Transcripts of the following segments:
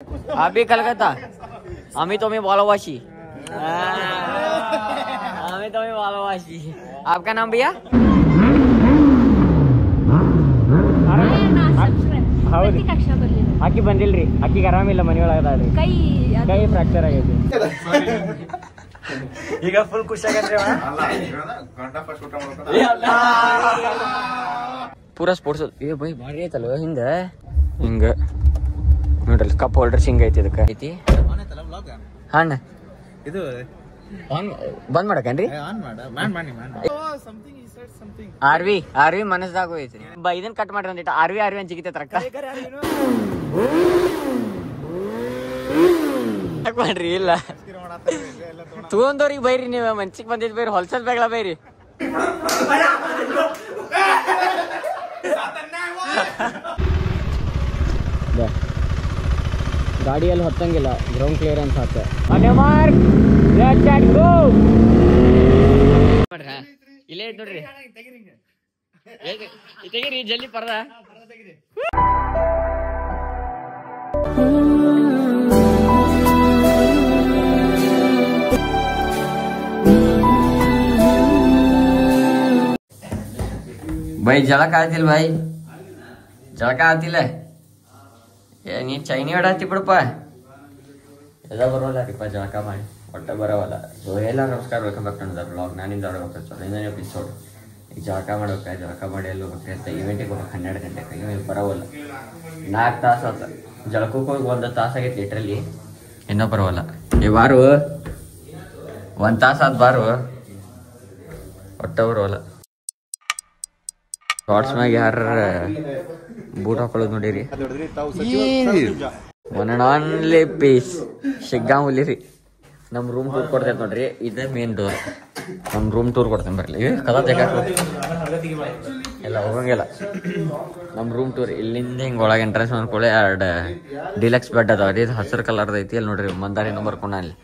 आप भी कलकत्ता हमें तुम्हें भालोबासी हमें तुम्हें भालोबासी आपका नाम भैया ಹೌದು ಅಕ್ಕಿ ಬಂದಿಲ್ರಿ ಅಕ್ಕಿಗೆ ಆರಾಮಿಲ್ಲ ಮನೆಯೊಳಗದಾಳ್ರಿ ಕೈ ಫ್ರಾಕ್ಚರ್ ಆಗೈತಿ ಈಗ ಫುಲ್ ಖುಷಿ ಆಗೈತ್ರಿ ಪೂರಾ ಸ್ಪೋರ್ಟ್ಸ್ ಏ ಬೈ ಭಾರಿ ಐತಲ್ವ ಹಿಂದೆ ಹಿಂಗ ನೋಡ್ರಿ ಕಪ್ ಹೋಲ್ಡರ್ ಹಿಂಗ ಐತಿ ಇದಕ್ಕೆ ಐತಿ ಹಣ್ಣ ಇದು ಬಂದ್ ಮಾಡಕೇನ್ರಿ ಆರ್ವಿ ಮನಸ್ದಾಗ ಹೋಯ್ತ್ರಿ ಇದನ್ ಕಟ್ ಮಾಡ್ರಿ ಒಂದಿಟ್ಟು ಆರ್ವಿ ಅಂಜಿಗಿತೈತ್ರ ಮಾಡ್ರಿ ಇಲ್ಲ ತಗೊಂಡವ್ರಿಗೆ ಬೈರಿ ನೀವ್ ಮನ್ಸಿಗೆ ಬಂದಿದ್ ಬೈರಿ ಹೊಲ್ಸಲ್ ಬೇಗಲ ಬೈರಿ ಗಾಡಿಯಲ್ಲಿ ಹೊತ್ತಂಗಿಲ್ಲ ಗ್ರೌಂಡ್ ಕ್ಲಿಯರೆನ್ಸ್ ಹಾಕ ಇಲ್ಲೇ ಐತ್ ನೋಡ್ರಿ ತೆಗೀರಿ ಜಲ್ದಿ ಪರ್ದ भाई जळक आतील भाई जळक आतील ನೀ ಚೈನಿ ಹೊಡಾತಿ ಬಿಡಪ್ಪ ಎಲ್ಲ ಬರೋಲ್ಲ ರೀಪ ಜಳಕ ಮಾಡಿ ಒಟ್ಟ ಬರೋವಲ್ಲ ಸೊ ಎಲ್ಲ ನಮಸ್ಕಾರ welcome back to the blog ನಾನಿಂದ ಹೊರಗೋಗ್ತಾರೆ ಇನ್ನೊಂದು ಎಪಿಸೋಡ್ ಈಗ ಜಳಕ ಮಾಡ್ಬೇಕು ಜಳಕ ಮಾಡಿ ಎಲ್ಲ ಹೋಗ್ಬೇಕು ಅಂತ ಇವೆಂಟಿಗೆ ಹೋಗ್ಬೇಕು 12 ಗಂಟೆಗೆ ಇವಾಗ ಬರೋವಲ್ಲ 4 ತಾಸು ಆತ ಜಳಕಕ್ಕೆ ಹೋಗಿ 1 ತಾಸು ಆಗೈತಿ ಲಿಟ್ರಲ್ಲಿ ಇನ್ನೂ ಬರೋವಲ್ಲ ಈ ಬಾರು 1 ತಾಸು ಆದ ಬಾರು ಒಟ್ಟ ಬರೋವಲ್ಲ ಶಾರ್ಟ್ಸ್ ಮ್ಯಾಗ ಯಾರ ಬೂಟ್ ಹಾಕೊಳ್ಳೋದು ನೋಡಿರಿ one and only piece Shiggaon ರೀ ನಮ್ಮ ರೂಮ್ ಟೂರ್ ಕೊಡ್ತೈತೆ ನೋಡ್ರಿ ಇದೇ ಮೇನ್ ಡೋರ್ ನಮ್ಮ ರೂಮ್ ಟೂರ್ ಕೊಡ್ತೇನೆ ಬರಲಿ ಕದ ಎಲ್ಲ ಹೋಗಂಗಿಲ್ಲ ನಮ್ಮ ರೂಮ್ ಟೂರ್ ಇಲ್ಲಿಂದ ಹಿಂಗೆ ಒಳಗೆ ಎಂಟ್ರೆನ್ಸ್ ಮಾಡ್ಕೊಳ್ಳಿ 2 ಡಿಲಕ್ಸ್ ಬೆಡ್ ಅದಾವ ರೀ ಇದು ಹಸಿರು ಕಲರ್ದ ಐತಿ ಅಲ್ಲಿ ನೋಡ್ರಿ ಮಂದಾರ ಏನೋ ಬರ್ಕೊಂಡ ಅಲ್ಲಿ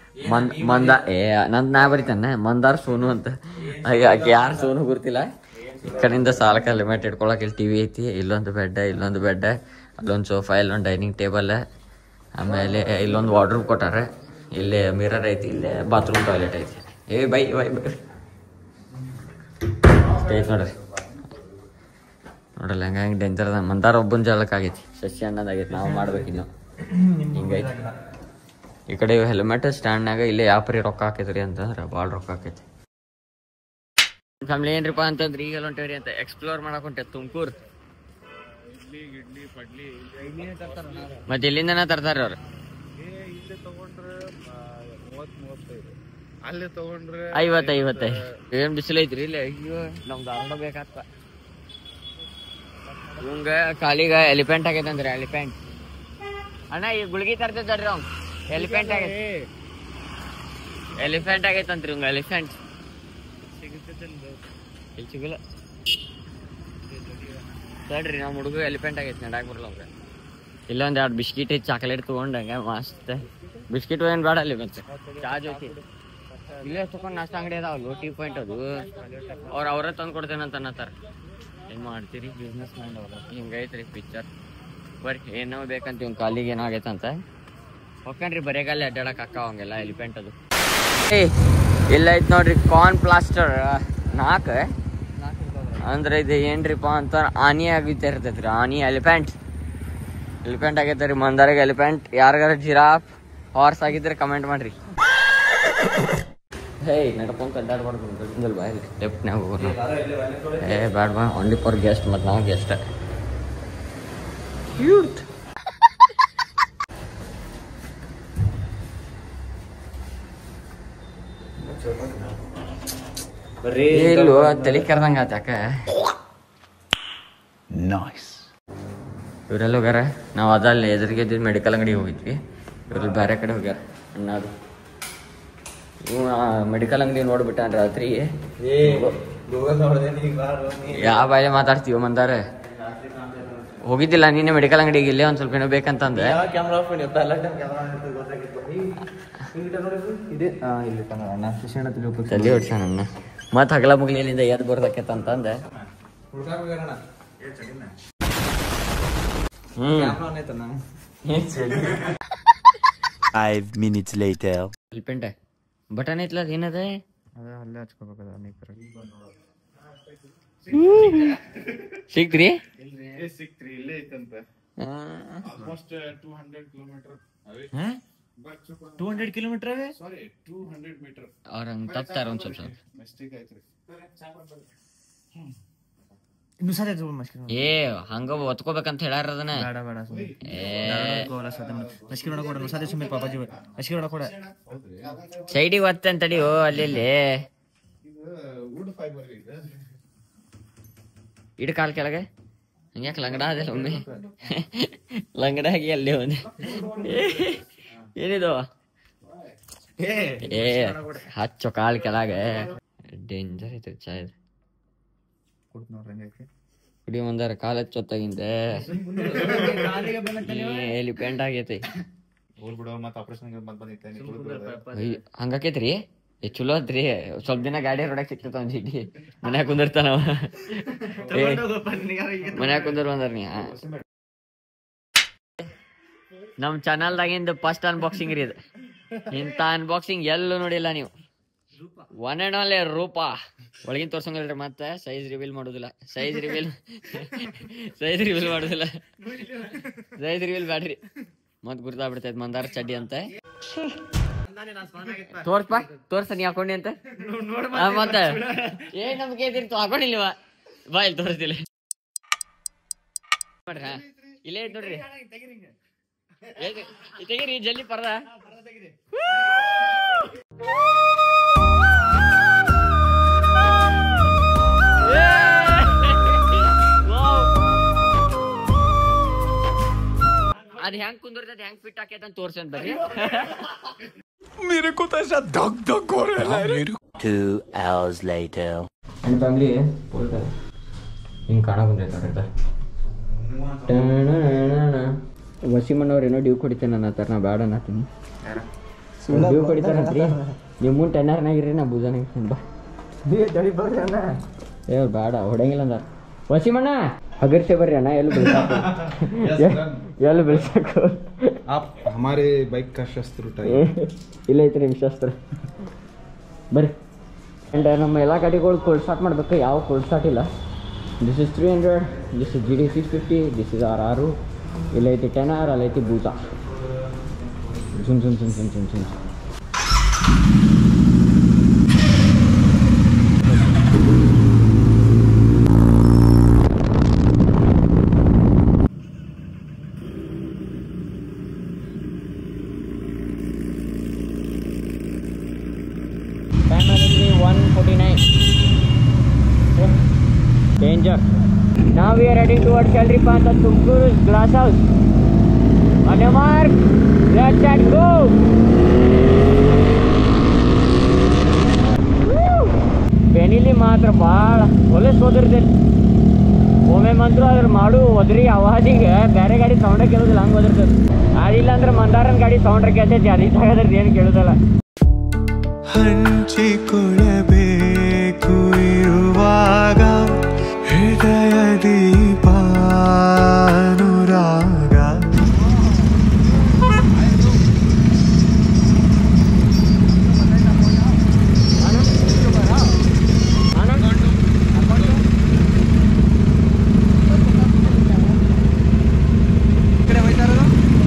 ನಾ ಬರೀತಾನೆ ಮಂದಾರ್ ಸೋನು ಅಂತ ಯಾರು ಸೋನು ಗೊತ್ತಿಲ್ಲ ಈ ಕಡೆಯಿಂದ ಸಾಲಕ್ಕೆ ಹೆಲ್ಮೆಟ್ ಇಟ್ಕೊಳಕ್ಕೆ ಇಲ್ಲಿ ಟಿವಿ ಐತಿ ಇಲ್ಲೊಂದು ಬೆಡ್ ಅಲ್ಲೊಂದು ಸೋಫಾ ಇಲ್ಲೊಂದು ಡೈನಿಂಗ್ ಟೇಬಲ್ ಆಮೇಲೆ ಇಲ್ಲೊಂದು ವಾರ್ಡ್ರೂಮ್ ಕೊಟ್ಟಾರೆ ಇಲ್ಲೇ ಮಿರರ್ ಐತಿ ಇಲ್ಲೇ ಬಾತ್ರೂಮ್ ಟಾಯ್ಲೆಟ್ ಐತಿ ಬೈ ಐತಿ ನೋಡ್ರಿ ನೋಡ್ರಲ್ಲ ಹಂಗಾಗಿ ಡೇಂಜರ್ ಅದ ಮಂದಾರ ಒಬ್ಬನ ಜಾಲಕ್ಕೆ ಆಗೈತಿ ಸಸಿ ಅನ್ನೋದಾಗೈತಿ ನಾವು ಮಾಡ್ಬೇಕಿನ್ನು ಹಿಂಗೈತಿ ಈ ಕಡೆ ಹೆಲ್ಮೆಟ್ ಸ್ಟ್ಯಾಂಡ್ನಾಗ ಇಲ್ಲೇ ಯಾಪರಿ ರೊಕ್ಕ ಹಾಕೈತ್ರಿ ಅಂತಂದ್ರೆ ಭಾಳ ರೊಕ್ಕ ಹಾಕೈತಿ ಫ್ಯಾಮಿಲಿ ಏನ್ರಿಪ್ಪ ಅಂತಂದ್ರೆ ಈಗೆಲ್ಲ ಹೊಂಟೇವ್ರಿ ಅಂತ ಎಕ್ಸ್ಪ್ಲೋರ್ ಮಾಡಕ್ ಹೊಂಟೆ ತುಮಕೂರು ಮತ್ತೆ ಇಲ್ಲಿಂದನ ತರ್ತಾರ ಅವ್ರು ಅಲ್ಲಿ ತಗೊಂಡ್ರೆ 50 ಏನ್ ಬಿಸಿಲು ಐತ್ರಿ ಇಲ್ಲ ಅಯ್ಯೋ ನಮ್ದು ಆರೋಡ ಬೇಕಾಗ್ತ ಇವಂಗ ಕಾಲಿಗ ಎಲಿಫೆಂಟ್ ಆಗೈತಂದ್ರಿ ಎಲಿಫೆಂಟ್ ಅಣ್ಣ ಈ ಗುಳಿಗೆ ತರ್ತಿದ್ದಾರ್ರಿ ಅವ್ನು ಎಲಿಫೆಂಟ್ ಆಗೈತಂತ್ರಿ ಇವಂಗ ಎಲಿಫೆಂಟ್ ಇಲ್ಲಿ ಸಿಗಲ್ಲ ತಡ್ರಿ ನಮ್ಮ ಹುಡುಗ ಎಲಿಫೆಂಟ್ ಆಗೈತಿ ನಡಾಕ್ ಬರಲ್ಲ ಅವ್ರೆ ಇಲ್ಲೊಂದು 2 ಬಿಸ್ಕಿಟ್ ಚಾಕ್ಲೇಟ್ ತೊಗೊಂಡಂಗೆ ಮಸ್ತ್ ಬಿಸ್ಕಿಟ್ ಏನು ಬೇಡ ಅಲ್ಲಿ ಮತ್ತೆ ಚಾ ಜೊತೆ ಇಲ್ಲೇ ತಗೊಂಡು ನಾಷ್ಟ ಅಂಗಡಿ ಅದಾವಲ್ಲ ಟೀ ಪಾಯಿಂಟ್ ಅದು ಅವ್ರೇ ತಂದು ಕೊಡ್ತೇನೆ ಅಂತ ಅನ್ನತ್ತಾರ ಏನು ಮಾಡ್ತೀರಿ ಬಿಸ್ನೆಸ್ ಮ್ಯಾನ್ ಅವ್ರು ಹಿಂಗೈತ್ರಿ ಪಿಕ್ಚರ್ ಬರ್ರಿ ಏನೋ ಬೇಕಂತ ಇವ್ನ ಕಾಲಿಗೆ ಏನೋ ಆಗೈತಂತ ಹೋಗ್ಕಂಡ್ರಿ ಬರೇಗಾಲಿ ಅಡ್ಡಾಡಕ್ ಅವಂಗೆಲ್ಲ ಎಲಿಫೆಂಟ್ ಅದು ಇಲ್ಲ ಐತ್ ನೋಡ್ರಿ ಕಾರ್ನ್ ಪ್ಲಾಸ್ಟರ್ 4 ಅಂದ್ರೆ ಇದು ಏನ್ರಿಪ್ಪ ಅಂತ ಆನಿ ಆಗಿದ್ದೇ ಇರ್ತೈತ್ರಿ ಆನಿ ಎಲಿಫೆಂಟ್ ಆಗೈತೆ ರೀ ಮಂದಾರಿಗೆ ಎಲಿಫೆಂಟ್ ಯಾರಿಗಾರ ಜಿರಾಫ್ ಹಾರ್ಸ್ ಆಗಿದ್ರೆ ಕಮೆಂಟ್ ಮಾಡ್ರಿ ಹೇ ನಡ್ಕೊಂಡ್ ಅಡ್ಡಾಡ್ಬಾರ್ದು ಬಾಯಲ್ಲಿ ಲೆಫ್ಟ್ನಾಗ ಹೋಗೋಣ ಬ್ಯಾಡ ಬಾ ಓನ್ಲಿ ಫಾರ್ ಗೆಸ್ಟ್ ಮತ್ತು ನಾವು ಗೆಸ್ಟ್ ಕ್ಯೂಟ್ ಇಲ್ವ ತಲೆ ಕರ್ದಂಗ ಆತ ಯಾಕ ಇವರೆಲ್ಲ ಹೋಗ್ಯಾರ ನಾವು ಅದಲ್ಲಿ ಎದುರಿಗೆ ಮೆಡಿಕಲ್ ಅಂಗಡಿಗೆ ಹೋಗಿದ್ವಿ ಇವ್ರಲ್ಲಿ ಬೇರೆ ಕಡೆ ಹೋಗ್ಯಾರ ಅಣ್ಣದು ಮೆಡಿಕಲ್ ಅಂಗಡಿ ನೋಡ್ಬಿಟ್ಟಾನ ರಾತ್ರಿ ಯಾವ ಬಾಯಿಲೆ ಮಾತಾಡ್ತೀವ ಮಂದಾರ ಹೋಗಿದ್ದಿಲ್ಲ ನೀನೆ ಮೆಡಿಕಲ್ ಅಂಗಡಿಗೆ ಇಲ್ಲೇ ಒಂದ್ ಸ್ವಲ್ಪ ಏನೋ ಬೇಕಂತಂದೆ ತಲೆ ಹೊಡ್ಸಾನ ಅಣ್ಣ ಮತ್ ಹಗಲ ಮುಗ್ಲಿಂದ ಎದ್ ಬರ್ದಕ್ಕಂತಂದೆ 5 minutes later. ಎಲಿಫೆಂಟ್ ಬಟನ್ ಐತ್ಲ ಏನದೆ ಅಲ್ಲೇ ಹಚ್ಕೋಬೇಕದ ಸಿಕ್ತ್ರಿ ಸಿಕ್ತ್ರಿ ಇಲ್ಲೇ ಐತಂತ ಆಲ್ಮೋಸ್ಟ್ 200 ಕಿಲೋಮೀಟರ್ 200 ಕಿಲೋಮೀಟರ್ ಅವೇ ಸಾರಿ 200 ಮೀಟರ್ ಅವ್ರ ಹಂಗ ತಪ್ತಾರ ಒಂದ್ ಸ್ವಲ್ಪ ಮಿಸ್ಟೇಕ್ ಆಯ್ತ್ರಿ ಏ ಹಂಗ ಒತ್ಕೋಬೇಕಂತ ಹೇಳಾರ ಅದನ್ನ ಸೈಡಿಗೆ ಒತ್ತೆ ಅಂತಡಿಯೋ ಅಲ್ಲಿ ಇಡ್ ಕಾಲ್ ಕೆಳಗೆ ಹಂಗ್ಯಾಕೆ ಲಂಗಡ ಅದಲ್ಲ ಒಮ್ಮೆ ಲಂಗಡ ಆಗಿ ಅಲ್ಲಿ ಒಂದು ಏನಿದು ಏ ಹಚ್ಚೋ ಕಾಲ್ ಕೆಳಗೆ ಡೇಂಜರ್ ಐತ್ರಿ ಚಾ ಇದು ಕುಡಿ ಒಂದಾರ ಕಾಲ ಹಚ್ಚೊತ್ತಾಗಿಂದೆ ಎಲಿಫೆಂಟ್ ಆಗೈತಿ ಹಂಗಾಕೈತ್ರಿ ಚಲೋ ಐತ್ರಿ ಸ್ವಲ್ಪ ದಿನ ಗಾಡಿ ಹೊಡಕ್ ಸಿಕ್ತೈತ ಒಂದ್ ಚೀಟಿ ಮನ್ಯಾಗ ಕುಂದಿರ್ತಾನವ ಮನ್ಯಾಗ ಕುಂದರ್ ಬಂದಾರ ನೀ ನಮ್ ಚಾನಲ್ದಾಗಿಂದ ಫಸ್ಟ್ ಅನ್ಬಾಕ್ಸಿಂಗ್ ರೀ ಇದು ಇಂತ ಅನ್ಬಾಕ್ಸಿಂಗ್ ಎಲ್ಲೂ ನೋಡಿಲ್ಲ ನೀವು ಒನ್ ಅಂಡ್ ಓನ್ಲಿ ರೂಪ ಒಳಗಿನ ತೋರ್ಸಂಗಿಲ್ರಿ ಮತ್ತೆ ಸೈಜ್ ರಿವೀಲ್ ಮಾಡುದಿಲ್ಲ ಸೈಜ್ ರಿವೀಲ್ ಮಾಡುದಿಲ್ಲ ಸೈಜ್ ರಿವೀಲ್ ಬ್ಯಾಡ್ರಿ ಮತ್ ಗುರ್ತಾ ಬಿಡ್ತೈತ್ ಮಂದಾರ ಚಡ್ಡಿ ಅಂತ ತೋರ್ಸ ನೀ ಹಾಕೊಂಡಿ ಅಂತ ಮತ್ತೆ ಏನ್ ನಮ್ಗೆ ಹಾಕೊಂಡಿಲ್ವಾ ಬಾ ಇಲ್ಲಿ ತೋರಿಸ್ತಿಲ್ಲ ಮಾಡ್ರ ಇಲ್ಲೇ ಐತ್ ನೋಡ್ರಿ ತೆಗೀರಿ ಜಲ್ದಿ ಪರ್ದ ಅದ್ ಹೆಂಗ್ ಕುಂದಿರ್ತದ ಹೆಂಗ್ ಫಿಟ್ ಆಕೈತ ಅಂತ ತೋರ್ಸಂತ ಬರ್ರಿ मेरे को तो ऐसा धक धक हो रहा है 2 hours later. ನನ್ನ ಫ್ಯಾಮಿಲಿ ಹಿಂಗೆ ಕಾಣಕ್ ಬಂದೈತೆ ವಸಿಮಣ್ಣವ್ರು ಏನೋ ಡ್ಯೂ ಕುಡಿತೇನೆ ಅನ್ನತ್ತಾರ ನಾ ಬೇಡ ಅನ್ನತ್ತೀನಿ ಡ್ಯೂ ಕುಡಿತಾರಂತ್ರಿ ನೀವು ಮುಂದೆ ಟೆನ್ನರ್ನಾಗಿರಿ ನಾ ಬೂಜಾನಾಗ ಬಾ ಏ ಬೇಡ ಹೊಡಂಗಿಲ್ಲ ಅಂದಾರ ವಸಿಮಣ್ಣ ಹಗರ್ಸೆ ಬರ್ರಿ ಅಣ್ಣ ಎಲ್ಲಿ ಬೆಳ್ಸಾಕು आप हमारे बाइक का शस्त्र उठाइए ಇಲ್ಲ ಐತ್ರಿ ನಿಮ್ಮ ಶಸ್ತ್ರ ಬರ್ರಿ ಆ್ಯಂಡ್ ನಮ್ಮ ಎಲ್ಲ ಗಾಡಿಗಳು ಕೋಲ್ಡ್ ಸ್ಟಾರ್ಟ್ ಮಾಡ್ಬೇಕು ಯಾವ ಕೋಲ್ಡ್ ಸ್ಟಾರ್ಟ್ ಇಲ್ಲ this is 300 this is GD 650 this is RR ಇಲ್ಲ ಐತಿ 10R ಅಲ್ಲಿ ಐತಿ ಬೂತ ಸುಮ್ ಸುಮ್ ಸುಮ್ ಸುಮ್ ಸುಮ್ ಸುಮ್ Danger. Now we are heading towards Chandripanta Tumkur Glass House. On your mark, let's set go. Benelli ಮಾತ್ರ ಭಾಳ ಒಳ್ಳೆ ಸೋದರ್ದಲ್ಲಿ ಒಮ್ಮೆ ಮಂತ್ರ ಅದ್ರ ಮಾಡು ಒದ್ರಿ ಅವಾಜಿಗೆ ಬೇರೆ ಗಾಡಿ ಸೌಂಡ ಕೇಳೋದಿಲ್ಲ ಹಂಗೆ ಒದರ್ತದೆ ಅದಿಲ್ಲ ಅಂದ್ರೆ ಮಂದಾರನ್ ಗಾಡಿ ಸೌಂಡ್ರ ಕೇಳ್ತೈತಿ ಅದಿದ್ದಾಗದ್ರದ್ದು ಏನು ಕೇಳೋದಲ್ಲ ಹಂಚಿಕೊಳ್ಳಬೇಕು ಇರುವಾಗ ಹೃದಯ ದೀಪಾನುರಾಗ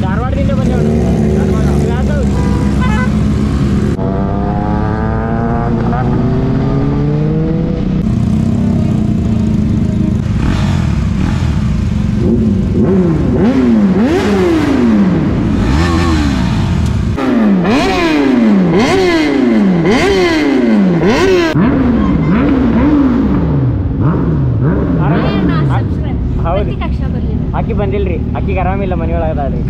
ಧಾರವಾಡದಿಂದ ಬಂದವನು ಅಕ್ಕಿ ಬಂದಿಲ್ರಿ ಅಕ್ಕಿಗೆ ಆರಾಮಿಲ್ಲ ಮನೆಯೊಳಗದ್ರಿ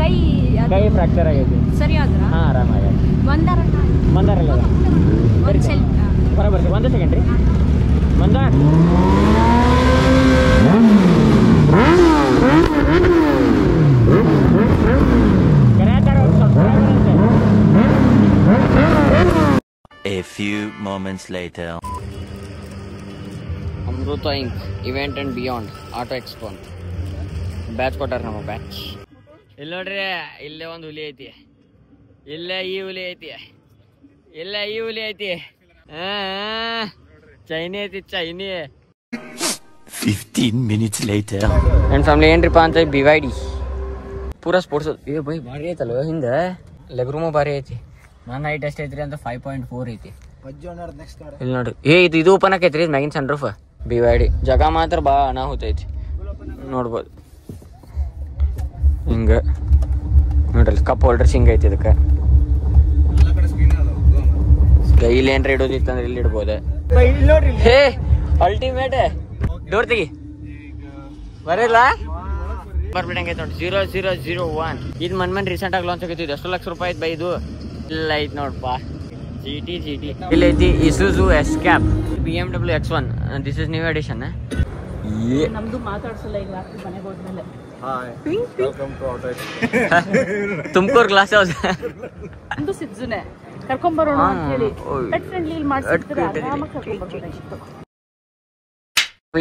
ಕೈ ಫ್ರಾಕ್ಚರ್ ಆಗೈತಿ ಹಾ ಆರಾಮಾಗೈತಿ ಮಂದಾರಲ್ಲ ಬರೋಬರ್ರಿ ಒಂದೇ ಸೆಕೆಂಡ್ ರೀ Mandar A few moments later. Amruta Inc. Event and Beyond Auto Expo batch ಕೊಟ್ಟಾರ ನಮ್ಮ ಬ್ಯಾಚ್ ಇಲ್ಲಿ ನೋಡ್ರಿ, ಇಲ್ಲೇ ಒಂದು ಹುಲಿ ಐತಿ, ಇಲ್ಲೇ ಈ ಹುಲಿ ಐತಿ, ಇಲ್ಲೇ ಈ ಹುಲಿ ಐತಿ. ಚೈನಿ ಐತಿ, ಚೈನಿ. 15 minutes later. ನನ್ನ ಫ್ಯಾಮಿಲಿ ಏನ್ರಿಪ್ಪ ಅಂತ BYD ಪೂರಾ ಸ್ಪೋರ್ಟ್ಸ್. ಏ ಬೈ ಭಾರಿ ಐತಲ್ವ ಹಿಂದೆ, ಲೆಗ್ ರೂಮು ಭಾರಿ ಐತಿ. ನನ್ನ ಹೈಟ್ ಎಷ್ಟು ಐತ್ರಿ ಅಂತ 5.4 ಐತಿ. ಇಲ್ಲಿ ನೋಡ್ರಿ, ಇದು ಓಪನ್ ಆಕೈತ್ರಿ, ಇದು ಮ್ಯಾಗಿನ್ ಸನ್ ರೂಫ್. BYD ಜಾಗ ಮಾತ್ರ ಭಾಳ ಅನಾಹುತ ಐತಿ, ನೋಡ್ಬೋದು. ಹಿಂಗ ನೋಡ್ರಿ, ಕಪ್ ಹೋಲ್ಡರ್ಸ್ ಹಿಂಗ ಐತಿ ಇದಕ್ಕೆ. ಇಲ್ಲಿ ಏನ್ರ ಇಡೋದಿತ್ತು ಅಂದ್ರೆ ಇಲ್ಲಿ ಇಡ್ಬೋದು. ಹೇ ಅಲ್ಟಿಮೇಟ್ ಡೋರ್ ತೆಗಿ, ಬರಲ್ಲ ಬರ್ಬಿಡಂಗೆ ನೋಡಿ. 0001 ಇದು ಮನ್ ರೀಸೆಂಟ್ ಆಗಿ ಲಾಂಚ್ ಆಗೈತಿ. ಇದು ಎಷ್ಟು ಲಕ್ಷ ರೂಪಾಯಿ ಐತಿ ಬೈ ಇದು? ಇಲ್ಲ ಐತಿ ನೋಡಪ್ಪ, GT ಇಲ್ಲಿ ಐತಿ. Isuzu escape, BMW X1, this is new edition. ನಮ್ದು ಮಾತಾಡ್ಸಲ್ಲ ಈಗ ರಾತ್ರಿ ಮನೆಗೆ ಹೋದ್ಮೇಲೆ. ತುಮಕೂರು ಗ್ಲಾಸ್ ಹೌಸ್ ಒಂದು ಸಿದ್ಜುನೆ ಕರ್ಕೊಂಬರೋಣ ಅಂತ ಹೇಳಿ ಪೆಟ್ ಫ್ರೆಂಡ್ಲಿ ಇಲ್ಲಿ ಮಾಡ್ಸಿದ್ರೆ ಆರಾಮಾಗಿ ಕರ್ಕೊಂಬರ್ಬೋದಾಗಿತ್ತು.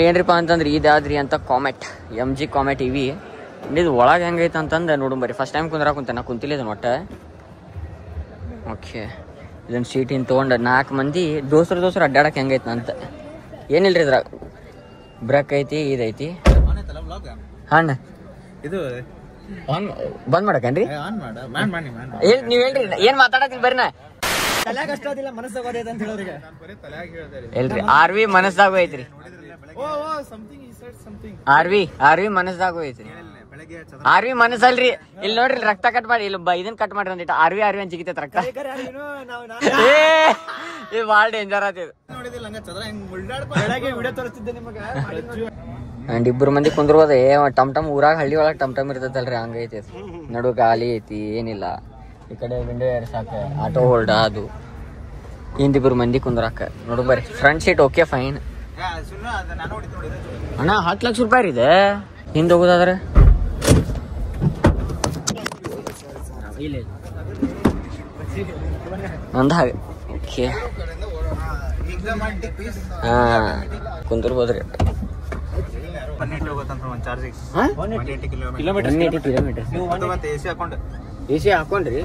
ಏನ್ರಿಪ್ಪ ಅಂತಂದ್ರೆ ಇದಾದ್ರಿ ಅಂತ ಕಾಮೆಟ್, MG ಕಾಮೆಟ್ ಇವಿ. ಇದು ಒಳಗೆ ಹೆಂಗೈತೆ ಅಂತಂದು ನೋಡು ಬರ್ರಿ. ಫಸ್ಟ್ ಟೈಮ್ ಕುಂದ್ರಾಕುಂತೆ, ನಾ ಕುಂತಿಲ್ಲ ಇದನ್ನ ಒಟ್ಟು. ಓಕೆ, ಇದನ್ನ ಸೀಟಿನ ತೊಗೊಂಡು 4 ಮಂದಿ ದೋಸ್ರು ಅಡ್ಡಾಡಕ್ಕೆ ಹೆಂಗೈತೆ ಅಂತ. ಏನಿಲ್ರಿ ಇದ್ರಾಗ ಬ್ರೇಕ್ ಐತಿ, ಇದೈತಿ. ಹಣ್ಣ ಇದು ಬಂದ್ ಮಾಡಕೇನ್ರಿ? ನೀವ್ ಹೇಳ್ರಿ, ಏನ್ ಮಾತಾಡತಿಲ್ ಬರ್ರಿ. ನಾ ಎಲ್ರಿ RV ಮನಸ್ಸಾಗ ಐತ್ರಿ, RV ಮನಸ್ಸಾಗ ಐತ್ರಿ. RV ಮನಸ್ಸಲ್ರಿ, ಇಲ್ಲಿ ನೋಡ್ರಿ ರಕ್ತ ಕಟ್ ಮಾಡಿ, ಇಲ್ಲಿ ಇದನ್ ಕಟ್ ಮಾಡ್ರಿ ಒಂದಿಟ್ಟು. RV ಅಂತ ಜಿಗಿತೈತ್ ರಕ್ತ. ಇದು ಭಾಳ ಡೇಂಜರ್ ಆತಿದ್. ಅಂಡ್ 2 ಮಂದಿ ಕುಂದ್ರಬೋದ. ಟಮ್ ಊರಾಗ ಹಳ್ಳಿ ಒಳಗೆ ಟಮ್ ಇರ್ತೈತಲ್ರಿ, ಹಂಗೈತಿ. ನಡು ಗಾಲಿ ಐತಿ, ಏನಿಲ್ಲ. ಈ ಕಡೆ ವಿಂಡೋ ಏರ್ ಸಾಕ, ಆಟೋ ಹೋಲ್ಡ ಅದು. ಹಿಂದ್ 2 ಮಂದಿ ಕುಂದ್ರಾಕ ನೋಡು ಬರ್ರಿ. ಫ್ರಂಟ್ ಸೀಟ್ ಓಕೆ ಫೈನ್ ಅಣ್ಣ. 10 ಲಕ್ಷ ರೂಪಾಯಿ ಇದೆ ಹಿಂದ್ ಹೋಗೋದಾದ್ರೆ. ಒಂದ ಹಾಗೆ ಓಕೆ, ಹಾ ಕುಂದಿರ್ಬೋದ್ರಿ. 180 ಕಿಲೋಮೀಟರ್ AC ಹಾಕೊಂಡ್ರಿ.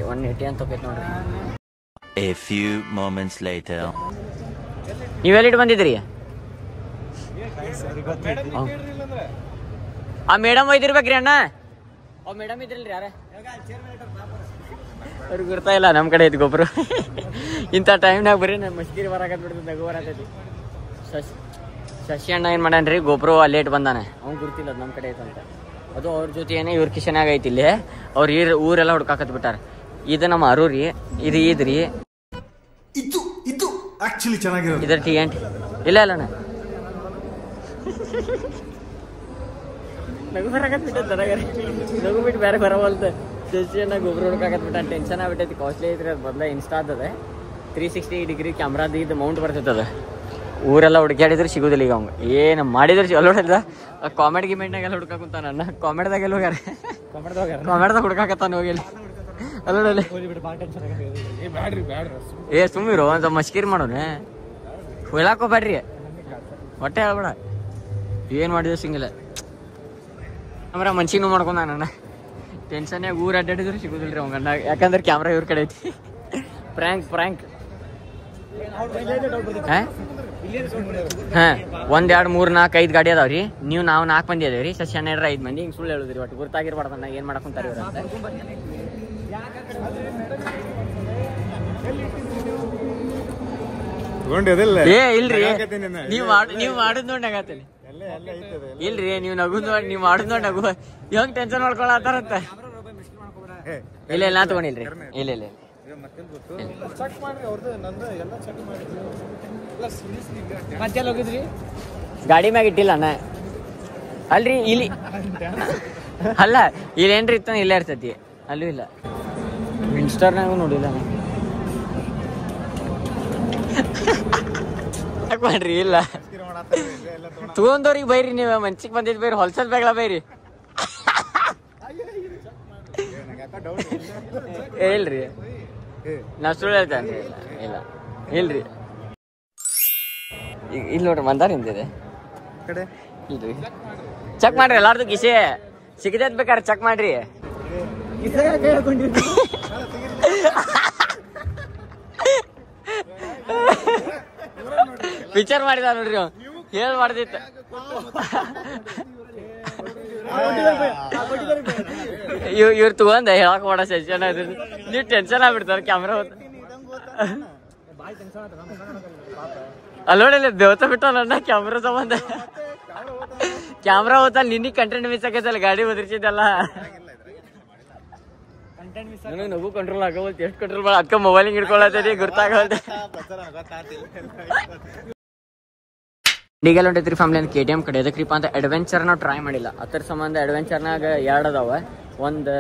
180 ಅಂತ ಹೋಗೈತೆ ನೋಡ್ರಿ. A few moments later. ನೀವೆಲ್ಲಿಟ್ಟು ಬಂದಿದ್ರಿ? ಆ ಮೇಡಮ್ ಒಯ್ದಿರ್ಬೇಕ್ರಿ ಅಣ್ಣ. ಅವ್ ಮೇಡಮ್ ಇದ್ರಲ್ರಿ ಯಾರ? ಅವ್ರಿಗೆ ಗೊತ್ತಾ ಇಲ್ಲ, ನಮ್ಮ ಕಡೆ ಐತಿ ಗೊಬ್ಬರ. ಇಂಥ ಟೈಮ್ನಾಗ ಬರೀ ನಮ್ಮ ಮಸ್ಕಿರಿ ಬರಾಕತ್ ಬಿಡ್ತದೆ, ನಗು ಬರತೈತಿ. ಶಶಿ ಅಣ್ಣ ಏನು ಮಾಡ್ಯಾನ್ರಿ, ಗೊಬ್ಬರ ಲೇಟ್ ಬಂದಾನ. ಅವ್ನು ಗುರ್ತಿಲ್ಲ ಅದು ನಮ್ಮ ಕಡೆ ಐತಂತ. ಅದು ಅವ್ರ ಜೊತೆ ಏನೇ ಇವ್ರ ಕಿಶನ್ಯಾಗ ಐತಿ ಇಲ್ಲಿ. ಅವ್ರು ಊರೆಲ್ಲ ಹುಡ್ಕಾಕತ್ ಬಿಟ್ಟಾರ. ಇದು ನಮ್ಮ ಅರೂರಿ, ಇದು ಇದ್ರಿ. ಇದು ಆಕ್ಚುಲಿ ಚೆನ್ನಾಗಿರೋದು. ಇದ್ರ TNT ಇಲ್ಲ ಅಣ್ಣ. ನಗು ಬರಾಕತ್ ಬಿಟ್ಟದ ನನಗರಿ, ನಗು ಬಿಟ್ಟು ಬೇರೆ ಬರವಲ್ತ. ಶಶಿಯನ್ನ ಗೊಬ್ಬರ ಹುಡ್ಕಾಕತ್ ಬಿಟ್ಟ, ಟೆನ್ಷನ್ ಆಗ್ಬಿಟ್ಟೈತಿ. ಕಾಸ್ಟ್ಲಿ ಐತ್ರಿ ಅದು. ಬದಲ ಇನ್ಸ್ಟಾದದ 360 ಡಿಗ್ರಿ ಕ್ಯಾಮ್ರಾದ ಇದು ಮೌಂಟ್ ಬರ್ತೈತದ. ಊರೆಲ್ಲ ಹುಡುಕ್ಯಾಡಿದ್ರೆ ಸಿಗೋದಿಲ್ಲ ಈಗ. ಅವಂಗ ಏನು ಮಾಡಿದ್ರೆ ಅಲ್ಲೋಡಿಲ್ಲ. ಕಾಮೆಡ್ ಗಿಮೆಂಟ್ನಾಗ ಎಲ್ಲ ಹುಡ್ಕಾಕುಂತ. ನನ್ನ ಕಾಮೆಡ್ದಾಗ ಎಲ್ಲ ಹೋಗ್ಯಾರ, ಕಾಮೆಡ್ದಾಗ ಹುಡ್ಕಾಕತ್ತಾನ ಹೋಗಿಲ್ಲ ಅಲ್ಲೋಡಲ್ಲಿ. ಏ ಸುಮ್ಮಿರು, ಒಂದು ಮಸ್ಕಿರಿ ಮಾಡೋಣ. ಹೇಳಾಕೋಬೇಡ್ರಿ, ಹೊಟ್ಟೆ ಹೇಳ್ಬೇಡ. ಏನು ಮಾಡಿದ್ರು ಸಿಂಗಿಲ್ಲ. ಕ್ಯಾಮ್ರಾ ಮನ್ಸಿನೂ ಮಾಡ್ಕೊಂಡ ನನ್ನ. ಟೆನ್ಷನ್ಯಾಗ ಊರು ಅಡ್ಡಾಡಿದ್ರು ಸಿಗೋದಿಲ್ರಿ ಅವಂಗಣ್ಣ. ಯಾಕಂದ್ರೆ ಕ್ಯಾಮ್ರಾ ಇವ್ರ ಕಡೆ ಐತಿ. ಪ್ರ್ಯಾಂಕ್ ಹಾ 1 2 3 4 5 ಗಾಡಿ ಅದಾವ್ರಿ. ನಾವು 4 ಮಂದಿ ಅದೇವ್ರಿ. ಶಶಿ ಅಣ್ಣ 5 ಮಂದಿ. ಹಿಂಗೆ ಸುಳ್ಳು ಹೇಳುದ್ರಿ, ಒಟ್ಟು ಗುರ್ತಾಗಿರ್ಬಾರ್ದನ್ನ. ಏನ್ ಮಾಡಕೊಂತಾರ ಇವ್ರ ಅಂತ. ಏ ಇಲ್ರಿ, ನೀವ್ ಮಾಡುದ್ ನೋಡಿ ನಗಾತೇನೆ. ಇಲ್ರಿ, ನೀವ್ ನಗುದ್ ನೋಡಿ, ನೀವ್ ಮಾಡುದ್ ನೋಡಿ ನಗು. ಇವಾಗ ಟೆನ್ಷನ್ ಮಾಡ್ಕೊಳತ್ತಾರಂತ. ಇಲ್ಲ ನಾ ತಗೊಂಡಿಲ್ರಿ. ಇಲ್ಲ ಹೋಗಿದ್ರಿ ಗಾಡಿ ಮ್ಯಾಗ ಇಟ್ಟಿಲ್ಲ ಅಣ್ಣ. ಅಲ್ರಿ ಇಲ್ಲಿ ಅಲ್ಲ, ಇಲ್ಲೇನ್ರಿ ಇತ್ತ ಇಲ್ಲೇ ಇರ್ತೈತಿ. ಅಲ್ಲೂ ಇಲ್ಲ, ಇನ್ಸ್ಟಾರ್ನಾಗೂ ನೋಡಿಲ್ಲ ಮಾಡ್ರಿ. ಇಲ್ಲ ತಗೊಂಡವ್ರಿಗೆ ಬೈರಿ, ನೀವು ಮನ್ಸಿಗೆ ಬಂದಿದ್ ಬೈರಿ, ಹೊಲ್ಸದ್ ಬ್ಯಾಗ್ಲ ಬೈರಿ. ಇಲ್ರಿ ನಾ ಸುಳ್ಳು ಹೇಳ್ತೇನ್ರಿ. ಇಲ್ರಿ ಇಲ್ಲಿ ನೋಡ್ರಿ, ಮಂದಾರ ಹಿಂದಿದೆ. ಇಲ್ರಿ ಚೆಕ್ ಮಾಡ್ರಿ ಎಲ್ಲಾರ್ದು ಕಿಸೆ. ಸಿಗದೇದ್ ಬೇಕಾದ್ರೆ ಚೆಕ್ ಮಾಡ್ರಿ. ಪಿಕ್ಚರ್ ಮಾಡಿದ ನೋಡ್ರಿ ಹೇಳ್ ಮಾಡ್ದಿತ್ತು. ಇವ್ರು ತಗೊಂಡ ಹೇಳಕ್ ಮಾಡ ಸೆಷನ್ ನೀವು ಟೆನ್ಷನ್ ಆಗ್ಬಿಡ್ತಾರ ಕ್ಯಾಮ್ರಾ ಹೋದ ಅಲ್ಲೋಡಲ್ಲ ದೇವತ ಬಿಟ್ಟಲ್ಲ ಕ್ಯಾಮ್ರಾ ಸಂಬಂಧ. ಕ್ಯಾಮ್ರಾ ಹೋತಲ್ಲ ನಿನ್ನೆ ಕಂಟೆಂಟ್ ಮಿಸ್ ಆಗೈತಲ್ಲ ಗಾಡಿ ಒದರ್ಸಿದ್ದಲ್ಲ. ನನಗೆ ನಗು ಕಂಟ್ರೋಲ್ ಆಗೋಲ್ತು. ಎಷ್ಟು ಕಂಟ್ರೋಲ್ ಮಾಡ ಅದಕ್ಕೆ ಮೊಬೈಲಿಂಗ್ ಹಿಡ್ಕೊಳತ್ತದಿ ಗೊತ್ತಾಗಲ್ದೆ. ಈಗೆಲ್ಲ ಹೊಂಟೈತ್ರಿ ಫ್ಯಾಮಿಲಿ ಅಂತ KTM ಕಡೆ. ಎದಕ್ರಿಪ್ಪ ಅಂತ ಅಡ್ವೆಂಚರ್ ನಾವು ಟ್ರೈ ಮಾಡಿಲ್ಲ. ಅದ್ರ ಸಂಬಂಧ ಅಡ್ವೆಂಚರ್ನಾಗ 2 ಅದಾವ. ಒಂದು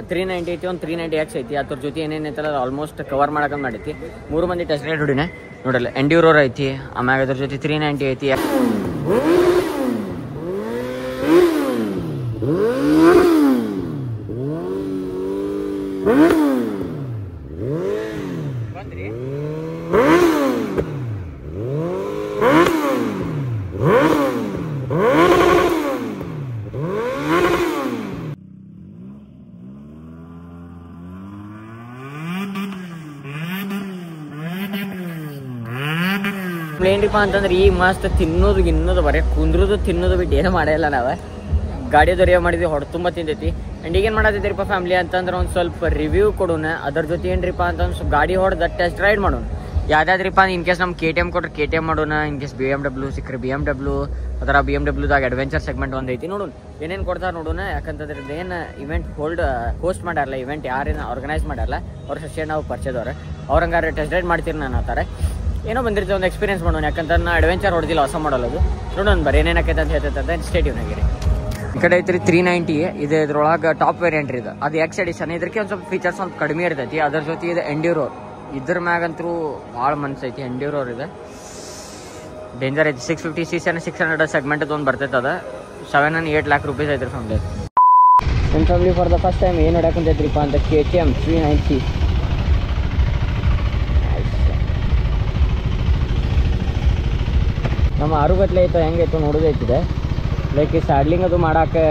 390 ಐತಿ, ಒಂದು 390X ಐತಿ. ಅದ್ರ ಜೊತೆ ಏನೇನು ಐತಲ್ಲ ಆಲ್ಮೋಸ್ಟ್ ಕವರ್ ಮಾಡಕಂತ ಮಾಡೈತಿ. 3 ಮಂದಿ ಟೆಸ್ಟ್ ರೈಡ್ ಹೊಡಿನ ನೋಡಲ್ಲ. ಎಂಡ್ಯೂರೋರ್ ಐತಿ, ಆಮ್ಯಾಗ ಅದ್ರ ಜೊತೆ 390 ಐತಿ. ಏನ್ರಿಪ್ಪ ಅಂತಂದ್ರೆ ಈಗ ಮಸ್ತ್ ತಿನ್ನೋದು ಗಿನ್ನೋದು ಬರೀ ಕುಂದ್ರದು ತಿನ್ನೋದು ಬಿಟ್ಟು ಏನು ಮಾಡಿಲ್ಲ ನಾವು. ಗಾಡಿ ದೊರೆಯ ಮಾಡಿದ್ವಿ, ಹೊಡೆ ತುಂಬ ತಿಂದೈತಿ. ಆ್ಯಂಡ್ ಈಗೇನು ಮಾಡತ್ತಿದ್ರಿಪ್ಪ ಫ್ಯಾಮಿಲಿ ಅಂತಂದ್ರೆ ಒಂದು ಸ್ವಲ್ಪ ರಿವ್ಯೂ ಕೊಡೋಣ. ಅದ್ರ ಜೊತೆ ಏನ್ರಿಪ್ಪ ಅಂತಂದ್ರೆ ಸ್ವಲ್ಪ ಗಾಡಿ ಹೊಡೆದ ಟೆಸ್ಟ್ ರೈಡ್ ಮಾಡೋಣ. ಯಾವ್ದಾದ್ರಿಪ್ಪ ಇನ್ ಕೇಸ್ ನಮ್ಮ KTM ಕೊಟ್ರೆ KTM ಮಾಡೋಣ. ಇನ್ ಕೇಸ್ BMW ಸಿಕ್ಕರೆ BMW. ಅದರ BMWದಾಗ ಅಡ್ವೆಂಚರ್ ಸೆಗ್ಮೆಂಟ್ ಒಂದು ಐತಿ ನೋಡೋಣ. ಏನೇನು ಕೊಡ್ತಾರೆ ನೋಡೋಣ. ಯಾಕಂತಂದ್ರೆ ಏನು ಇವೆಂಟ್ ಹೋಸ್ಟ್ ಮಾಡಾರಲ್ಲ, ಇವೆಂಟ್ ಯಾರೇನು ಆರ್ಗನೈಸ್ ಮಾಡಲ್ಲ, ಅವ್ರ ಸಸ್ಯ ನಾವು ಪರಿಚಯದವ್ರೆ. ಅವ್ರಂಗಾರೆ ಟೆಸ್ಟ್ ರೈಡ್ ಮಾಡ್ತೀರಿ ನಾನು ಆ ಥರ ಏನೋ ಬಂದಿರ್ತದೆ. ಒಂದು ಎಕ್ಸ್ಪೀರಿಯನ್ಸ್ ಮಾಡೋಣ. ಯಾಕಂತಂದ್ರೆ ನಾ ಅಡ್ವೆಂಚರ್ ಹೊಡೆದಿಲ್ಲ, ಹೊಸ ಮಾಡೋದು ನೋಡೋಣ. ಬರೀ ಏನೇನಕ್ಕೈತೆ ಅಂತ ಹೇಳ್ತೈತೆ ಸ್ಟೇಟ್ಯೂನ್ ಆಗಿರಿ. ಈ ಕಡೆ ಐತ್ರಿ 390. ಇದು ಇದ್ರೊಳಗೆ ಟಾಪ್ ವೇರಿಯಂಟ್ ಇದು. ಅದು X ಎಡಿಷನ್. ಇದಕ್ಕೆ ಒಂದು ಸ್ವಲ್ಪ ಫೀಚರ್ಸ್ ಒಂದು ಕಡಿಮೆ ಇರ್ತೈತಿ. ಅದ್ರ ಜೊತೆ ಇದು ಎಂಡ್ಯೂರೋರ್. ಇದ್ರ ಮ್ಯಾಗಂತೂ ಭಾಳ ಮನ್ಸೈತಿ. ಎಂಡ್ಯೂರೋರ್ ಇದೆ, ಡೇಂಜರ್ ಐತಿ. 650cc 600 ಸೆಗ್ಮೆಂಟ್ ಒಂದು ಬರ್ತೈತೆ. ಅದು 7 and 8 lakh rupees ಐತ್ರಿ ಫ್ಯಾಮಿಲಿ. ನನ್ನ family for the first time ಏನು ಹೊಡ್ಯಾಕಂತೈತ್ರಿಪ್ಪ ಅಂತ KTM 390. ನಮ್ಮ 6 ಗಟ್ಲೆ ಐತೆ, ಹೆಂಗೈತು ನೋಡೋದೈತಿದೆ. ಲೈಕ್ ಈ ಸ್ಯಾಡ್ಲಿಂಗ್ ಅದು ಮಾಡಾಕೆ,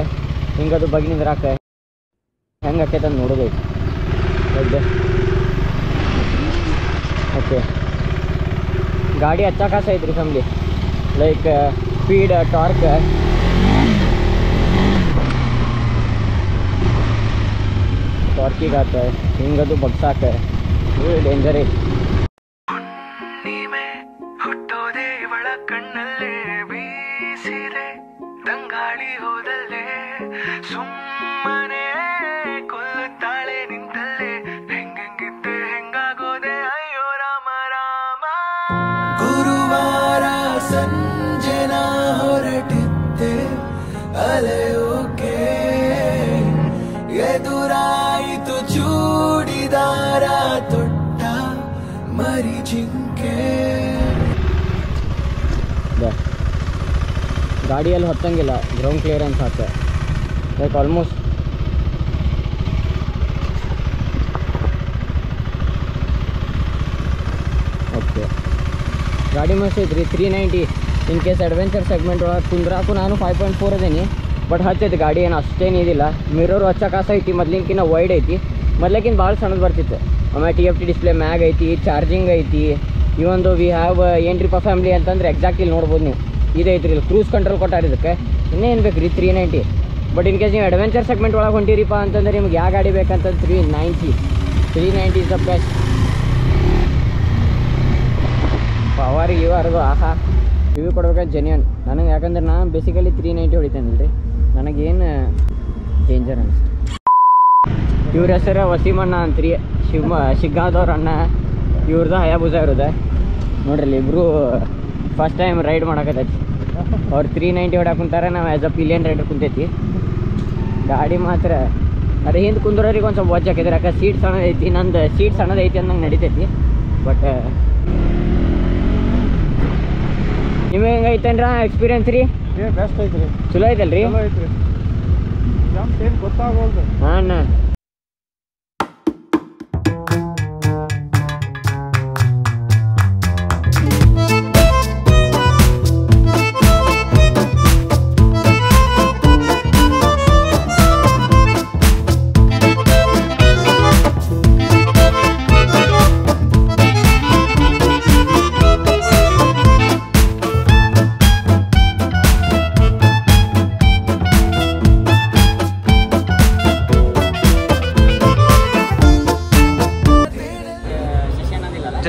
ಹಿಂಗದು ಬಗ್ಗಿ ನಿಂದ್ರಾಕ ಹೆಂಗೆ ಆಕೈತೆ ಅಂತ ನೋಡೋದೈತಿ. ಲೈಕ್ ಓಕೆ, ಗಾಡಿ ಹಚ್ಚ ಕಾಸ ಐತ್ರಿ ಫ್ಯಾಮಿಲಿ. ಲೈಕ್ ಸ್ಪೀಡ್, ಟಾರ್ಕ್, ಟಾರ್ಕಿಗಾತ, ಹಿಂಗದು ಬಗ್ಸಾಕ ಡೇಂಜರ್ ಐತಿ. ಕಣ್ಣಲ್ಲೇ ಬೀಸಿದೆ ತಂಗಾಳಿ ಹೋದಲ್ಲೇ ಸುಮ್ಮನೆ ಕೊಲ್ಲುತ್ತಾಳೆ ನಿಂತಲ್ಲೇ ಹೆಂಗಿದ್ದೆ ಹೆಂಗಾಗೋದೆ ಅಯ್ಯೋ ರಾಮ ರಾಮ. ಗುರುವಾರ ಸಂಜೆನ ಹೊರಟಿದ್ದೆ ಅಲೆಯೋಕೆ, ಎದುರಾಯಿತು ಚೂಡಿದಾರ ತೊಟ್ಟ ಮರಿ ಜಿಂಕೆ. ಗಾಡಿಯಲ್ಲಿ ಹೊತ್ತಂಗಿಲ್ಲ, ಗ್ರೌಂಡ್ ಕ್ಲಿಯರೆನ್ಸ್ ಹಾಕಿ ಲೈಕ್ ಆಲ್ಮೋಸ್ಟ್ ಓಕೆ. ಗಾಡಿ ಮಸ್ತ್ ಐತ್ರಿ 390. ಇನ್ ಕೇಸ್ ಅಡ್ವೆಂಚರ್ ಸೆಗ್ಮೆಂಟ್ ಒಳಗೆ ಕುಂದ್ರಾಕು ನಾನು 5.4 ಅದೇನಿ. ಬಟ್ ಹಚ್ಚೈತಿ ಗಾಡಿ, ಏನು ಅಷ್ಟೇನು ಇದಿಲ್ಲ. ಮಿರರ್ ಹಚ್ಚ ಕಾಸ ಐತಿ, ಮೊದ್ಲಿನ್ಕಿನ್ನ ವೈಡ್ ಐತಿ. ಮೊದ್ಲಕ್ಕಿಂತ ಭಾಳ ಸಣ್ಣದು ಬರ್ತಿತ್ತು. ಆಮೇಲೆ TFT ಡಿಸ್ಪ್ಲೇ ಮ್ಯಾಗ್ ಐತಿ, ಚಾರ್ಜಿಂಗ್ ಐತಿ. ಈ ಒಂದು ವಿ ಹ್ಯಾವ್ ಏನ್ರಿಪ್ಪ ಫ್ಯಾಮಿಲಿ ಅಂತಂದ್ರೆ ಎಕ್ಸಾಕ್ಟ್ಲಿ ನೋಡ್ಬೋದು ನೀವು. ಇದೈತ್ರಿ ಇಲ್ಲಿ ಕ್ರೂಸ್ ಕಂಟ್ರೋಲ್ ಕೊಟ್ಟಾರ. ಇದಕ್ಕೆ ಇನ್ನೇನು ಬೇಕು ರೀ 390. ಬಟ್ ಇನ್ ಕೇಸ್ ನೀವು ಅಡ್ವೆಂಚರ್ ಸೆಗ್ಮೆಂಟ್ ಒಳಗೆ ಹೊಂಟಿರಿಪ್ಪ ಅಂತಂದ್ರೆ ನಿಮ್ಗೆ ಯಾವ ಗಾಡಿ ಬೇಕಂತಂದ್ರೆ 390 ಇಸ್ ದ ಬೆಸ್ಟ್. ಪವರ್ ಇವಾರದು ಆಹಾ ರಿವ್ಯೂ ಕೊಡ್ಬೇಕಂತ ಜೆನ್ಯೂನ್ ನನಗೆ. ಯಾಕಂದ್ರೆ ನಾನು ಬೇಸಿಕಲಿ 390 ಹೊಡಿತೇನೆ ರೀ. ನನಗೇನು ಡೇಂಜರ್ ಅನಿಸ್ತು. ಇವ್ರ ಹೆಸರು ವಸೀಮಣ್ಣ ಅಂತ್ರಿ, ಶಿಗ್ಗಾದವ್ರ ಅಣ್ಣ. ಇವ್ರದ್ದು ಹಯಾಬುಜ ಇರೋದೆ ನೋಡ್ರಿ. ಇಬ್ಬರು ಫಸ್ಟ್ ಟೈಮ್ ರೈಡ್ ಮಾಡಕತ್ತೈತಿ. ಅವ್ರು 390 ಹೊಡ್ಯಾಕ ಕುಂತಾರೆ, ನಾವು ಆ್ಯಸ್ ಅ ಪಿಲಿಯನ್ ರೈಡರ್ ಕುಂತೈತಿ. ಗಾಡಿ ಮಾತ್ರ ಅದೇ ಹಿಂದೆ ಕುಂದ್ರೋರಿಗೆ ಒಂದು ಸ್ವಲ್ಪ ವಜ್ಜ ಹಾಕಿದ್ರೆ. ಯಾಕೆ ಸೀಟ್ ಸಣ್ಣದೈತಿ, ನಂದು ಸೀಟ್ ಸಣ್ಣದೈತಿ ಅಂದಂಗೆ ನಡಿತೈತಿ. ಬಟ್ ನಿಮಗೆ ಹೆಂಗೈತೇನ್ರ ಎಕ್ಸ್ಪೀರಿಯನ್ಸ್ ರೀ? ಬೆಸ್ಟ್ ಐತ್ರಿ, ಚಲೋ ಐತಲ್ರಿ? ಗೊತ್ತಾಗೋಲ್ದು. ಹಾಂ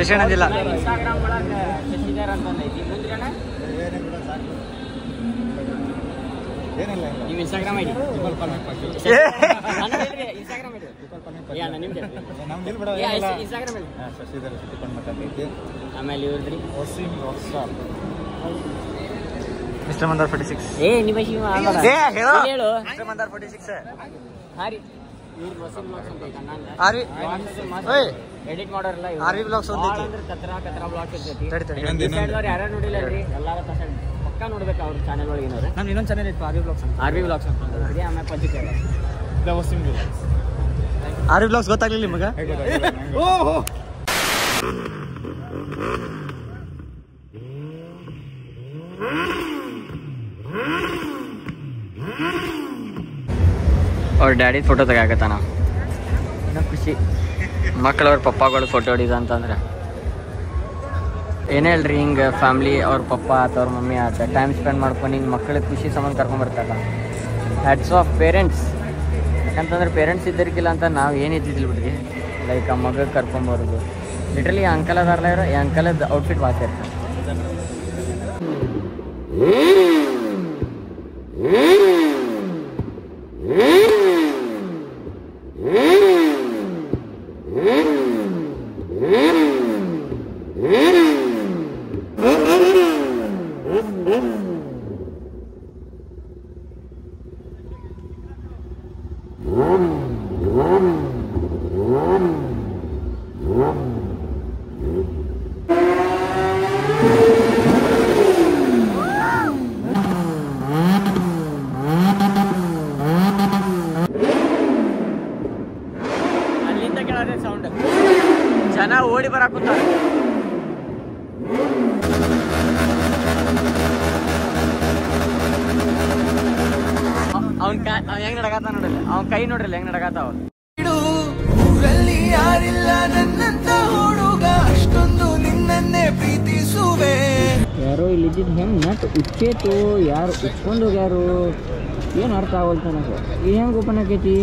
ಶಶಿಣದಿಲ್ಲ ಇನ್ಸ್ಟಾಗ್ರಾಮ್ ಒಳಗೆ ಶಶಿಧರ್ ಅಂತ ಐತಿ ಮುಂದ್ರಣ ನೀವು ಇನ್ಸ್ಟಾಗ್ರಾಮ್ ಐಡಿ ಇನ್ಸ್ಟಾಗ್ರಾಮ್ ಐಡಿ ಅಣ್ಣ ನಿಮ್ದು ಇನ್ಸ್ಟಾಗ್ರಾಮ್ ಐಡಿ ಆಮೇಲೆ ಇವ್ರದ್ರಿ ಮಿಸ್ಟರ್ ಮಂದಾರ್ 46 ಏ ನಿಮ್ಮ ಹೇಳು ಮಿಸ್ಟರ್ ಮಂದಾರ್ 46 ಹಾಂ ರೀ ಇವ್ರು ವಸೀಂ ಬ್ಲಾಗ್ಸ್ ಅಂತ ಐತೆ ಎಡಿಟ್ ಮಾಡೋರಲ್ಲ ಆರ್ವಿ ಬ್ಲಾಗ್ಸ್ ಒಂದು ಐತಿ ಅಂದ್ರೆ ಕತ್ರಾ ಬ್ಲಾಗ್ಸ್ ಇರ್ತೈತಿ ತಡಿ ಯಾರು ನೋಡಿಲ್ಲ ರೀ ಎಲ್ಲಾರ ಪಕ್ಕ ನೋಡ್ಬೇಕು ಅವ್ರ ಚಾನೆಲ್ ಒಳಗೆ ಏನವ್ರೆ ನಮ್ದು ಇನ್ನೊಂದು ಚಾನೆಲ್ ಇತ್ತು ಆರ್ವಿ ಬ್ಲಾಗ್ಸ್ ಅಂತ ಆಮೇಲೆ ಪಂಚಿಕೆ ಆರ್ವಿ ಬ್ಲಾಗ್ಸ್ ಗೊತ್ತಾಗ್ಲಿಲ್ಲ ನಿಮಗೆ ಅವ್ರ ಡ್ಯಾಡಿ ಫೋಟೋ ತೆಗಾಕತ್ತಾನ ಏನೋ ಖುಷಿ ಮಕ್ಕಳವ್ರ ಪಪ್ಪಾಗಳು ಫೋಟೋ ಹೊಡಿದ ಅಂತಂದ್ರೆ ಏನೇ ಹೇಳ್ರಿ ಹಿಂಗೆ ಫ್ಯಾಮ್ಲಿ ಅವ್ರ ಪಪ್ಪ ಆತ ಅವ್ರ ಮಮ್ಮಿ ಆತ ಟೈಮ್ ಸ್ಪೆಂಡ್ ಮಾಡ್ಕೊಂಡು ಹಿಂಗೆ ಮಕ್ಕಳಿಗೆ ಖುಷಿ ಸಂಬಂಧ ಕರ್ಕೊಂಬರ್ತಾರ ಹ್ಯಾಟ್ಸ್ ಆಫ್ ಪೇರೆಂಟ್ಸ್. ಯಾಕಂತಂದ್ರೆ ಪೇರೆಂಟ್ಸ್ ಇದ್ದರಿಗಿಲ್ಲ ಅಂತ ನಾವು ಏನು ಇದ್ದಿದ್ದಿಲ್ಲ ಬಿಡ್ರಿ. ಲೈಕ್ ಆ ಮಗ ಕರ್ಕೊಂಬರೋದು ಲಿಟ್ರಲಿ ಅಂಕಲ್ ಅದಾರಲ್ಲ ಇರೋ ಈ ಅಂಕಲದ ಔಟ್ಫಿಟ್ ವಾಸ ಇರ್ತಾರೆ. ಅಲ್ಲಿಂದ ಕೇಳೋದೇ ಸೌಂಡ್, ಜನ ಓಡಿ ಬರಾಕುಂತಾರೆ. ಹೆಂಗ್ ನಡಗಾತ ನೋಡ್ರಿ, ಅವ್ನ ಕೈ ನೋಡ್ರಿ ಹೆಂಗ್ ನಡಗಾತಾವ. ಊರಲ್ಲಿ ಯಾರಿಲ್ಲ ನನ್ನಂತ ಹುಡುಗ, ಅಷ್ಟೊಂದು ನಿನ್ನನ್ನೇ ಪ್ರೀತಿಸುವೆ. ಯಾರೋ ಇಲ್ಲಿದ್ದಿದ್ದು ಹೆಂಗ್ ನಟ್ ಉಚ್ಚೇತು, ಯಾರು ಉಚ್ಕೊಂಡು ಹೋಗ್ಯಾರು ಏನು ಅರ್ಥ ಆಗೋಲ್ತ ನನಗೆ. ಇದು ಹೆಂಗೆ ಓಪನ್ ಆಕೈತಿ?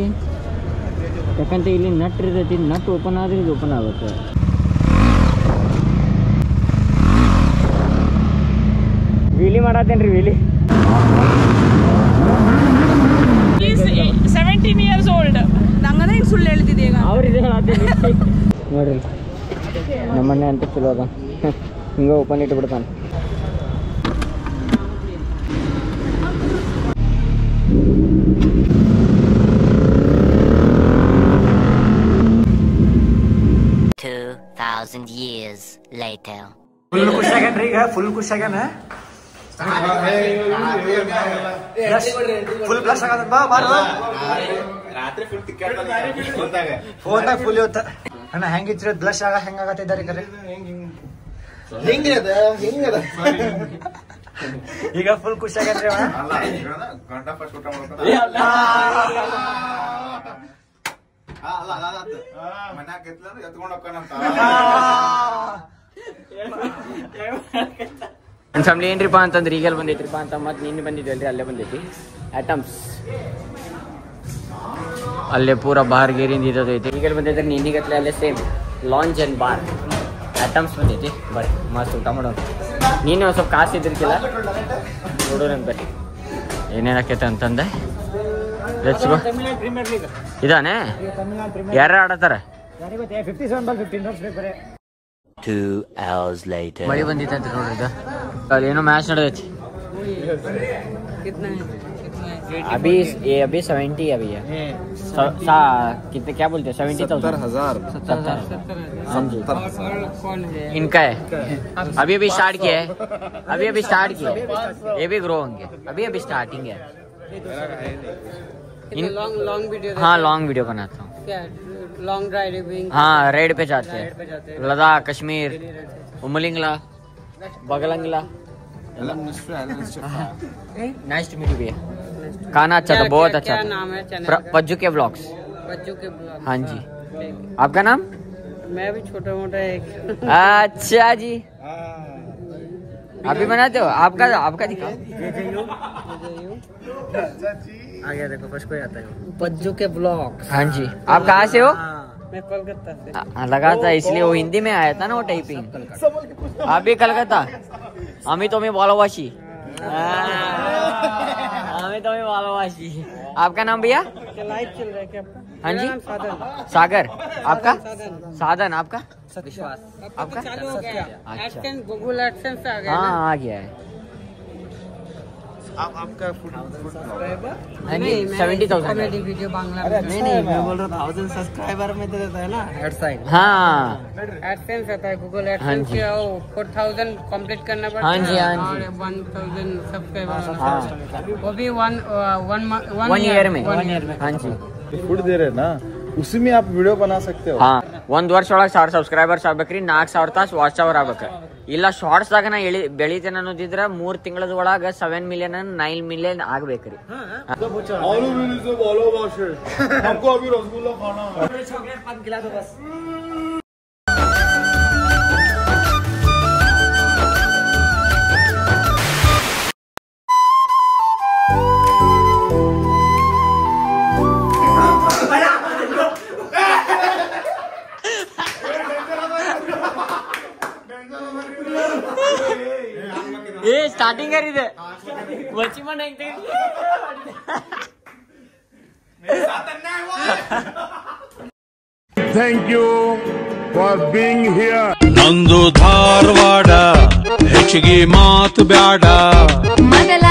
ಯಾಕಂತ ಇಲ್ಲಿ ನಟ್ ಇರ್ತೈತಿ, ನಟ್ ಓಪನ್ ಆದ್ರೆ ಇದು ಓಪನ್ ಆಗುತ್ತೆ. ವೀಲಿ ಮಾಡತ್ತೇನ್ರಿ ವೀಲಿ. 17 years old. ನಂಗದ ಈಗ ಸುಳ್ಳು ಹೇಳ್ತಿದ್ದೆ ಈಗ. ಅವ್ರಿಗೆ ಹೇಳತ್ತೀನಿ ನೋಡ್ರಿ, ನಮ್ಮಣ್ಣೆ ಅಂತ ಚಲೋ ಅದ, ಹಿಂಗೆ ಓಪನ್ ಇಟ್ಬಿಡ್ತಾನೆ. years later. ಫುಲ್ ಖುಷಿಯಾಗನ್ರಿ ಈಗ, ಫುಲ್ ಖುಷಿಯಾಗನ, ಫುಲ್ ಬ್ಲಶ್ ಆಗದ. ಬಾ ರಾತ್ರಿ ಫುಲ್ ಫೋನ್ದಾಗ ಫುಲ್ ಇವತ್ತ ಅಣ್ಣ ಹೆಂಗಿತ್ತು ಬ್ಲಶ್ ಆಗ ಹೆಂಗಾಗತ್ತಿದ್ದಾರೆ ಕರೆ ಈಗ ಫುಲ್ ಖುಷಿಯಾಗನ್ರಿ ಅಣ್ಣ. ನನ್ನ ಫ್ಯಾಮಿಲಿ ಏನ್ರಿಪ್ಪ ಅಂತಂದ್ರೆ ಈಗೆಲ್ಲ ಬಂದೈತ್ರಿಪ್ಪ ಅಂತ ಮತ್ತೆ ನಿನ್ನೆ ಬಂದಿದ್ವಲ್ರಿ, ಅಲ್ಲೇ ಬಂದೈತಿ ಐಟಮ್ಸ್. ಅಲ್ಲೇ ಪೂರ ಬಾರ್ ಗೇರಿಂದ ಇದೈತಿ. ಈಗೆಲ್ಲ ಬಂದೈತ್ರಿ ನಿನ್ನಿಗತ್ಲೆ ಅಲ್ಲೇ same launch and bar items ಬಂದೈತಿ. ಬರ್ರಿ ಮಸ್ತ್ ಊಟ ಮಾಡೋಣ. ನೀನು ಒಂದು ಸ್ವಲ್ಪ ಕಾಸು ಇದ್ದಿರ್ಕಿಲ್ಲ ನೋಡೋಣ ಬರ್ರಿ ಏನೇನಾಕೈತೆ ಅಂತಂದೆ. ಇದಾನೆ ಯಾರು ಆಡತ್ತಾರ? 2 hours later. ಮಳಿ ಬಂದಿತ್ತಂತ ನೋಡ್ರಿ, ಇದು ಅದೇನೋ ಮ್ಯಾಚ್ ನಡೆದೈತಿ. अभी 70 अभी है। कितने क्या बोलते हैं? 70,000 हाँ जी इनका है। अभी स्टार्ट किया है, अभी स्टार्ट किया है, ये भी ग्रो होंगे, अभी स्टार्टिंग है। Long video. हाँ लॉन्ग वीडियो बनाता हूँ। Long driving. हाँ राइड पे जाते हैं, लद्दाख, कश्मीर, उमलिंगला, बगलंगला। नाइस टू मीट यू भैया। खाना अच्छा था, बहुत अच्छा था। नाम है चैनल? पज्जू के व्लॉग्स। बच्चों के ब्लॉग। हाँ जी, आपका नाम? मैं भी छोटा मोटा एक। अच्छा जी, आप भी बनाते हो? आपका दिखाओ। आ गया देखो, फर्स्ट कोई आता है बच्चों के ब्लॉग। हाँ जी, आप कहाँ से हो? मैं कोलकाता से। लगा था इसलिए वो हिंदी में आया था ना वो टाइपिंग। आप भी कलकत्ता? हमें तो मैं भालोबासी। हमें तो मैं भालोबासी। आपका नाम भैया? लाइव चल रहा है क्या आपका? हाँ जी, साधन। सागर। आपका? साधन। आपका? विश्वास। आपका? चालू हो गया। अच्छा। एडसेंस, गूगल एडसेंस आ गया। हाँ आ गया है। आपका फूड हाँ जी, 70,000। कॉमेडी वीडियो बांग्ला में। नहीं नहीं, मैं बोल रहा 1000 सब्सक्राइबर में दे देता है ना एड साइन। हाँ एडसेंस आता है, गूगल हाँ एडसेंस जी। क्या हो 4000 कंप्लीट करना पड़ता हाँ है। जी, हाँ जी। और 1000 सब्सक्राइबर हाँ वो भी वन 1 ईयर में। हाँ जी फूड दे रहे ना, उसी में आप वीडियो बना सकते हो. ಹಾ, 1 ವರ್ಷೊಳಗೆ 1000 ಸಬ್ಸ್ಕ್ರೈಬರ್ಸ್ ಆಗ್ಬೇಕ್ರಿ, 4000 ತಾಸು ವಾಚ್ ಅವರ್ ಆಗ್ಬೇಕ. ಇಲ್ಲ ಶಾರ್ಟ್ಸ್ ದಾಗ ನಾ ಬೆಳಿತೇನೆ ಅನ್ನೋದಿದ್ರ 3 ತಿಂಗಳದ ಒಳಗ 7 ಮಿಲಿಯನ್ 9 ಮಿಲಿಯನ್ ಆಗ್ಬೇಕ್ರಿ. ಏ ಸ್ಟಾರ್ಟಿಂಗ್ ಇದೆ ವಚಿ ಮನೆ Thank you for being here. ನಂದು ಧಾರವಾಡ ಹೆಚ್ಚಿಗೆ ಮಾತು ಬ್ಯಾಡ ಮಗಲ